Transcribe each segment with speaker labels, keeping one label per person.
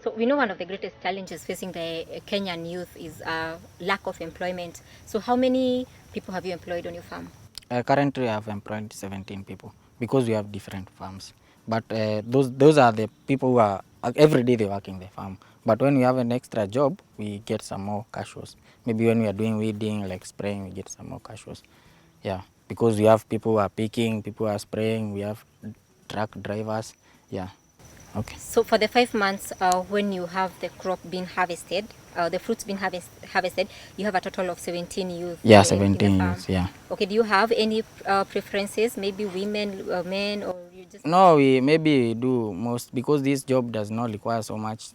Speaker 1: So we know one of the greatest challenges facing the Kenyan youth is lack of employment. So how many people have you employed on your farm?
Speaker 2: Currently, I have employed 17 people because we have different farms. But those are the people who are every day they work in the farm. But when we have an extra job, we get some more cash flows. Maybe when we are doing weeding, like spraying, we get some more cash flows. Yeah, because we have people who are picking, people who are spraying, we have truck drivers. Yeah, okay.
Speaker 1: So for the 5 months when you have the crop being harvested, the fruits being harvested, you have a total of 17 youth
Speaker 2: Yeah,
Speaker 1: in the
Speaker 2: 17
Speaker 1: farm.
Speaker 2: years, yeah.
Speaker 1: Okay, do you have any preferences, maybe women, men, or you just...
Speaker 2: No, we maybe do most because this job does not require so much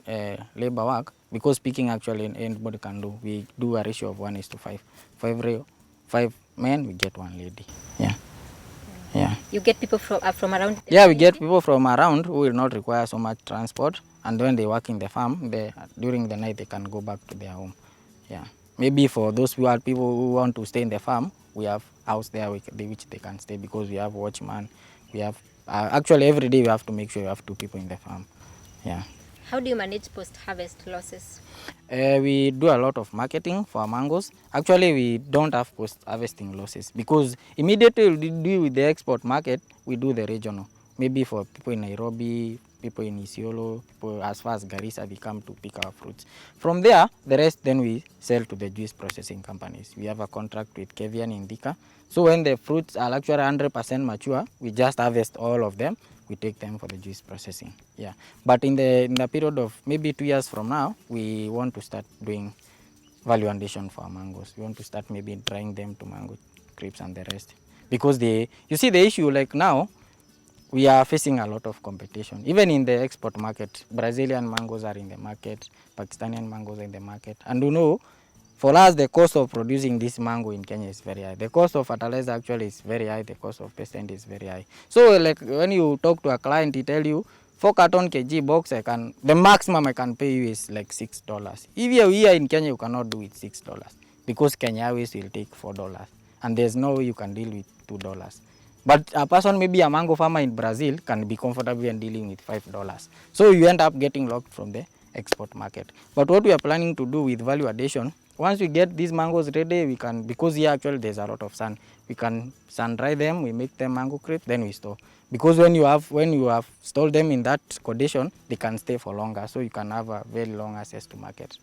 Speaker 2: labor work. Because picking actually anybody can do. We do a ratio of 1:5. For every 5 men, we get 1 lady. Yeah, yeah.
Speaker 1: You get people from around the
Speaker 2: Yeah, we get
Speaker 1: community?
Speaker 2: people from around who will not require so much transport, and when they work in the farm, during the night they can go back to their home. Yeah, maybe for those who are people who want to stay in the farm, we have house there which they can stay because we have watchman. We have actually every day we have to make sure we have 2 people in the farm. Yeah.
Speaker 1: How do you manage post-harvest losses?
Speaker 2: We do a lot of marketing for our mangoes. Actually, we don't have post-harvesting losses because immediately we deal with the export market, we do the regional. Maybe for people in Nairobi, people in Isiolo, people as far as Garissa, they come to pick our fruits. From there, the rest then we sell to the juice processing companies. We have a contract with Kevian in Thika. So when the fruits are actually 100% mature, we just harvest all of them. We take them for the juice processing. Yeah, but in the period of maybe 2 years from now, we want to start doing value addition for our mangoes. We want to start maybe drying them to mango grapes and the rest, because you see the issue like now we are facing a lot of competition. Even in the export market, Brazilian mangoes are in the market, Pakistani mangoes are in the market, and you know, for us, the cost of producing this mango in Kenya is very high. The cost of fertilizer actually is very high. The cost of pesticide is very high. So, like when you talk to a client, he tell you 4 carton kg box, the maximum I can pay you is like $6. If you're here in Kenya, you cannot do it $6 because Kenya Airways will take $4, and there's no way you can deal with $2. But a person, maybe a mango farmer in Brazil, can be comfortable in dealing with $5. So you end up getting locked from the export market. But what we are planning to do with value addition, once we get these mangoes ready, we can, because here actually there's a lot of sun, we can sun dry them, we make them mango crepe, then we store. Because when you have stored them in that condition, they can stay for longer, so you can have a very long access to market.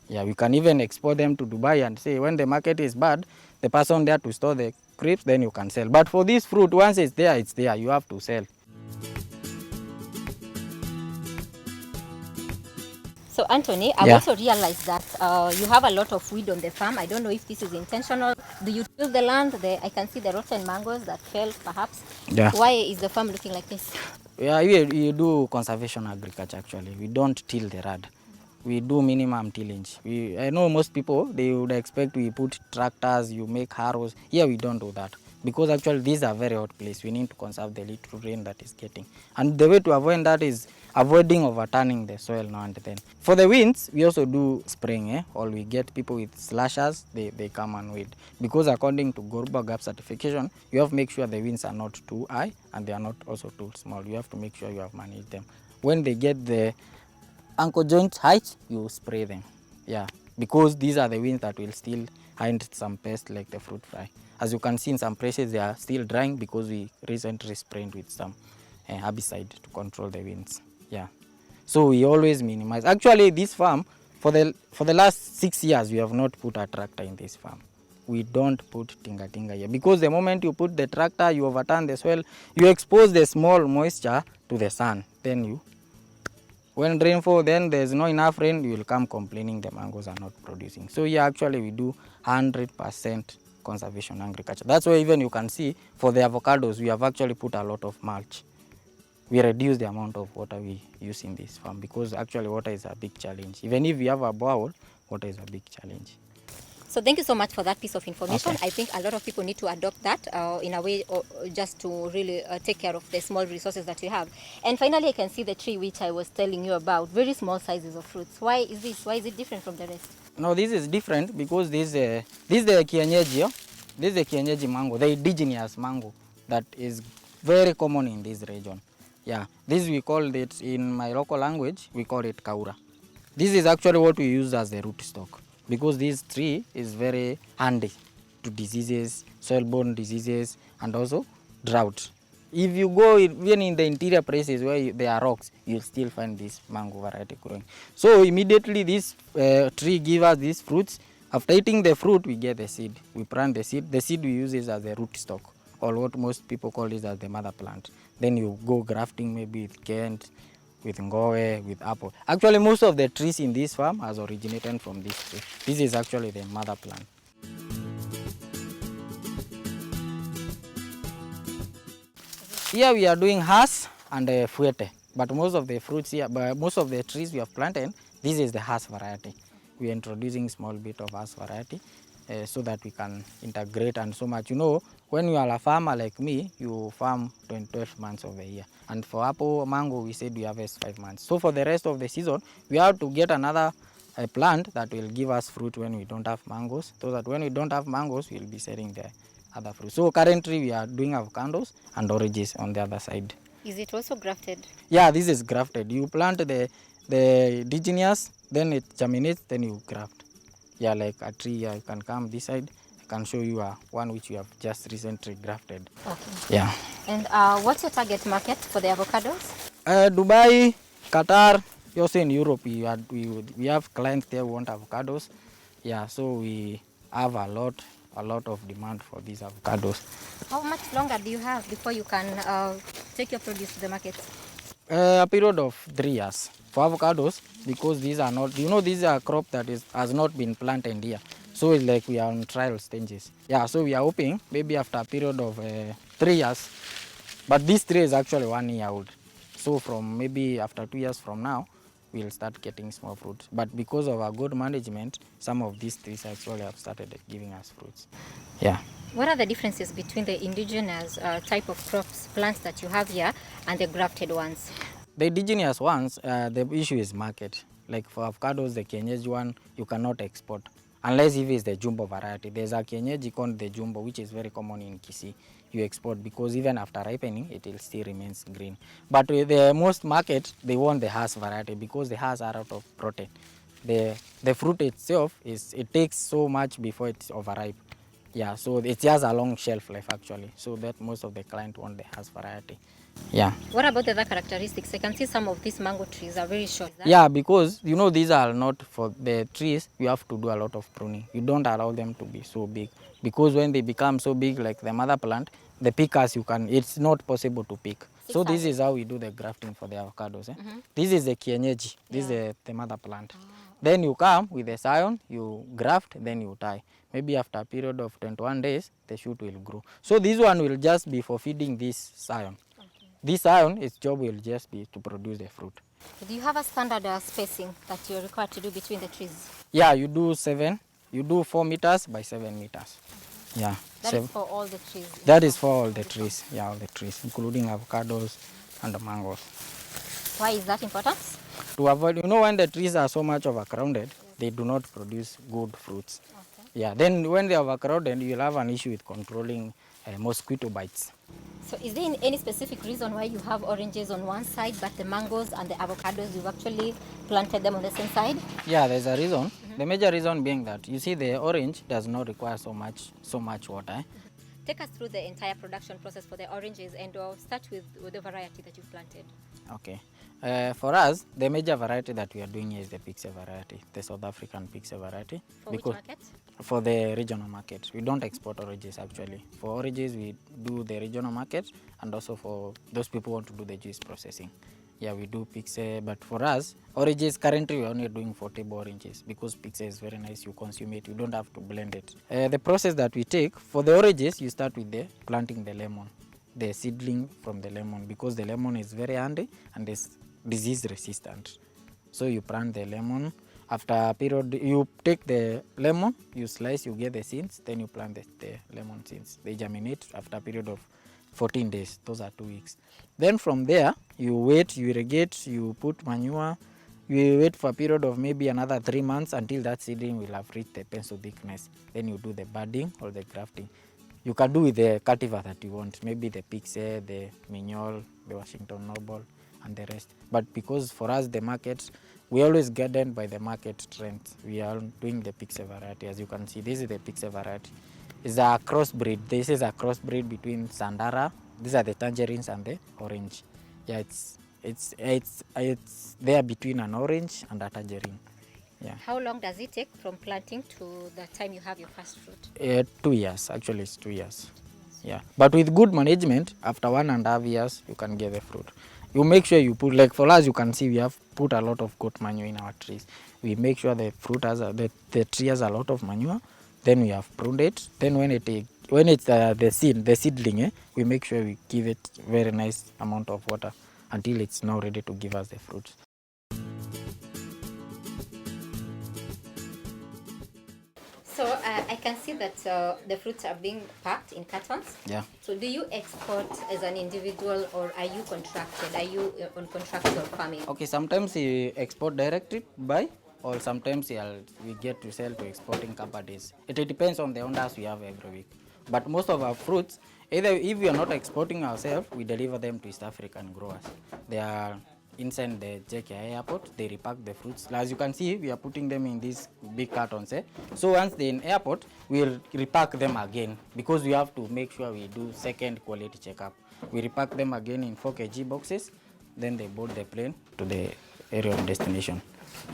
Speaker 2: Yeah, we can even export them to Dubai and say when the market is bad, the person there to store the grapes, then you can sell. But for this fruit, once it's there, you have to sell.
Speaker 1: So Anthony, I've
Speaker 2: Yeah.
Speaker 1: also realized that you have a lot of weed on the farm. I don't know if this is intentional. Do you till the land? I can see the rotten mangoes that fell, perhaps.
Speaker 2: Yeah.
Speaker 1: Why is the farm looking like this?
Speaker 2: Yeah, we do conservation agriculture actually. We don't till the land. We do minimum tillage. I know most people, they would expect we put tractors, you make harrows. Here we don't do that. Because actually these are very hot place. We need to conserve the little rain that is getting. And the way to avoid that is avoiding overturning the soil now and then. For the winds, we also do spraying. Or we get people with slashers, they come and weed. Because according to Gorba Gap certification, you have to make sure the winds are not too high and they are not also too small. You have to make sure you have managed them. When they get the ankle joint height, you spray them. Yeah, because these are the winds that will still hide some pests like the fruit fly. As you can see in some places, they are still drying because we recently sprayed with some herbicide to control the winds. Yeah, so we always minimize. Actually, this farm, for the last 6 years, we have not put a tractor in this farm. We don't put tinga here because the moment you put the tractor, you overturn the soil, you expose the small moisture to the sun, then when rainfall, then there's no enough rain, you will come complaining the mangoes are not producing. So yeah, actually we do 100% conservation agriculture. That's why even you can see for the avocados, we have actually put a lot of mulch. We reduce the amount of water we use in this farm because actually water is a big challenge. Even if we have a borehole, water is a big challenge.
Speaker 1: So thank you so much for that piece of information.
Speaker 2: Okay.
Speaker 1: I think a lot of people need to adopt that in a way, or just to really take care of the small resources that you have. And finally, I can see the tree which I was telling you about, very small sizes of fruits. Why is this? Why is it different from the rest?
Speaker 2: No, this is different because this is the kienyeji. This is the kienyeji mango, the indigenous mango that is very common in this region. Yeah, this we call it, in my local language, we call it kaura. This is actually what we use as the root stock, because this tree is very handy to diseases, soil-borne diseases, and also drought. If you go even in the interior places where there are rocks, you'll still find this mango variety growing. So immediately this tree gives us these fruits. After eating the fruit, we get the seed. We plant the seed. The seed we use is as a root stock, or what most people call it as the mother plant. Then you go grafting maybe with Kent, with Ngowe, with apple. Actually, most of the trees in this farm has originated from this tree. This is actually the mother plant. Here we are doing has and fuete, but most of the fruits here, but most of the trees we have planted, this is the has variety. We are introducing small bit of has variety so that we can integrate and so much. You know, when you are a farmer like me, you farm 12 months of the year. And for apple, mango, we said we harvest 5 months. So for the rest of the season, we have to get another plant that will give us fruit when we don't have mangoes, so that when we don't have mangoes, we'll be selling the other fruits. So currently we are doing avocados and oranges on the other side.
Speaker 1: Is it also grafted?
Speaker 2: Yeah, this is grafted. You plant the indigenous, then it germinates, then you graft. Yeah, like a tree. Yeah, you can come this side. I can show you one which we have just recently grafted.
Speaker 1: Okay.
Speaker 2: Yeah.
Speaker 1: And what's your target market for the avocados?
Speaker 2: Dubai, Qatar, also in Europe, we have clients there who want avocados. Yeah, so we have a lot of demand for these avocados.
Speaker 1: How much longer do you have before you can take your produce to the market?
Speaker 2: A period of 3 years for avocados, because these are not, these are crop that has not been planted here. So it's like we are on trial stages. Yeah, so we are hoping maybe after a period of 3 years, but this tree is actually 1 year old. So from maybe after 2 years from now, we'll start getting small fruits. But because of our good management, some of these trees actually have started giving us fruits. Yeah.
Speaker 1: What are the differences between the indigenous type of crops, plants that you have here, and the grafted ones?
Speaker 2: The indigenous ones, the issue is market. Like for avocados, the kienyeji one, you cannot export. Unless if it's the jumbo variety. There's a kienyeji called the jumbo, which is very common in Kisii. You export because even after ripening, it will still remains green. But with the most market, they want the Hass variety because the Hass are out of protein. The fruit itself, it takes so much before it's overripe. Yeah, so it has a long shelf life actually. So that most of the client want the Hass variety. Yeah.
Speaker 1: What about the other characteristics? I can see some of these mango trees are very short.
Speaker 2: Yeah, because these are not for the trees. You have to do a lot of pruning. You don't allow them to be so big, because when they become so big like the mother plant, the pickers it's not possible to pick. So this is how we do the grafting for the avocados. This is the kienyeji. This is the mother plant. Then you come with the scion, you graft, then you tie. Maybe after a period of 21 days, the shoot will grow. So this one will just be for feeding this scion. This iron, its job will just be to produce the fruit.
Speaker 1: Do you have a standard spacing that you're required to do between the trees?
Speaker 2: Yeah, you do 4 meters by 7 meters. Yeah.
Speaker 1: That is for all the trees?
Speaker 2: That is for all the trees, yeah, all the trees, including avocados and the mangoes.
Speaker 1: Why is that important?
Speaker 2: To avoid, when the trees are so much overcrowded, they do not produce good fruits. Okay. Yeah, then when they are overcrowded, you'll have an issue with controlling mosquito bites.
Speaker 1: So is there any specific reason why you have oranges on one side, but the mangoes and the avocados, you've actually planted them on the same side?
Speaker 2: Yeah, there's a reason. The major reason being that, you see, the orange does not require so much water.
Speaker 1: Take us through the entire production process for the oranges, and we'll start with the variety that you've planted.
Speaker 2: Okay. For us, the major variety that we are doing here is the Pixie variety, the South African Pixie variety.
Speaker 1: For which market?
Speaker 2: For the regional market. We don't export oranges actually. For oranges, we do the regional market, and also for those people who want to do the juice processing. Yeah, we do Pixie, but for us, oranges, currently we're only doing 40 oranges because Pixie is very nice. You consume it, you don't have to blend it. The process that we take, for the oranges, you start with planting the lemon, the seedling from the lemon, because the lemon is very handy and is disease resistant. So you plant the lemon. After a period, you take the lemon, you slice, you get the seeds, then you plant the lemon seeds. They germinate after a period of 14 days. Those are 2 weeks. Then from there, you wait, you irrigate, you put manure, you wait for a period of maybe another 3 months until that seedling will have reached the pencil thickness. Then you do the budding or the grafting. You can do with the cultivar that you want, maybe the Pixie, the Mignol, the Washington Noble, and the rest. But because for us the market, we always guided by the market trends. We are doing the pixel variety. As you can see, this is the pixel variety. It's a crossbreed. This is a crossbreed between Sandara. These are the tangerines and the orange. Yeah, it's there between an orange and a tangerine. Yeah.
Speaker 1: How long does it take from planting to the time you have your first fruit?
Speaker 2: 2 years. Actually, it's 2 years. Yeah, but with good management, after 1.5 years, you can get the fruit. You make sure you put, like for us, you can see we have put a lot of goat manure in our trees. We make sure the fruit has the tree has a lot of manure. Then we have pruned it. Then when it's the seedling, we make sure we give it very nice amount of water until it's now ready to give us the fruits.
Speaker 1: So I can see that the fruits are being packed in cartons.
Speaker 2: Yeah.
Speaker 1: So do you export as an individual, or are you contracted? Are you on contractual farming?
Speaker 2: Okay, sometimes we export directly by, or sometimes we get to sell to exporting companies. It depends on the orders we have every week. But most of our fruits, either if we are not exporting ourselves, we deliver them to East African growers. They are inside the JKI airport. They repack the fruits. As you can see, we are putting them in these big cartons. So once they're in airport, we'll repack them again, because we have to make sure we do second quality checkup. We repack them again in 4 kg boxes. Then they board the plane to the area of destination.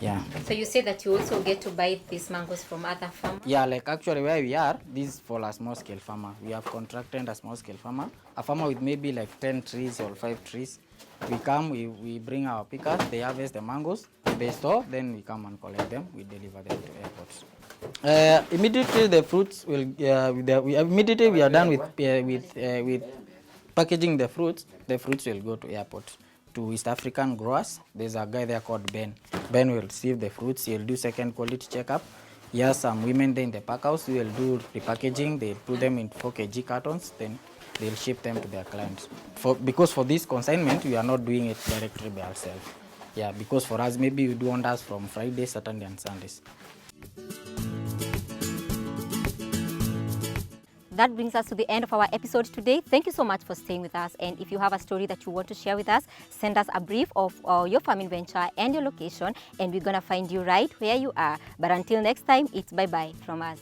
Speaker 2: Yeah.
Speaker 1: So you say that you also get to buy these mangoes from other farmers?
Speaker 2: Yeah, like actually where we are, this is for a small scale farmer. We have contracted a small scale farmer, a farmer with maybe like 10 trees or 5 trees. We come, we bring our pickers, they harvest the mangoes, they store, then we come and collect them, we deliver them to airports. Immediately the fruits will, immediately we are done with packaging the fruits will go to airport, to East African growers. There's a guy there called Ben. Ben will receive the fruits, he'll do second quality checkup. He has some women there in the pack house who will do repackaging, they'll put them in 4 kg cartons, then they'll ship them to their clients. Because for this consignment, we are not doing it directly by ourselves. Yeah, because for us, maybe we do orders from Friday, Saturday, and Sundays.
Speaker 1: That brings us to the end of our episode today. Thank you so much for staying with us. And if you have a story that you want to share with us, send us a brief of your farming venture and your location, and we're going to find you right where you are. But until next time, it's bye-bye from us.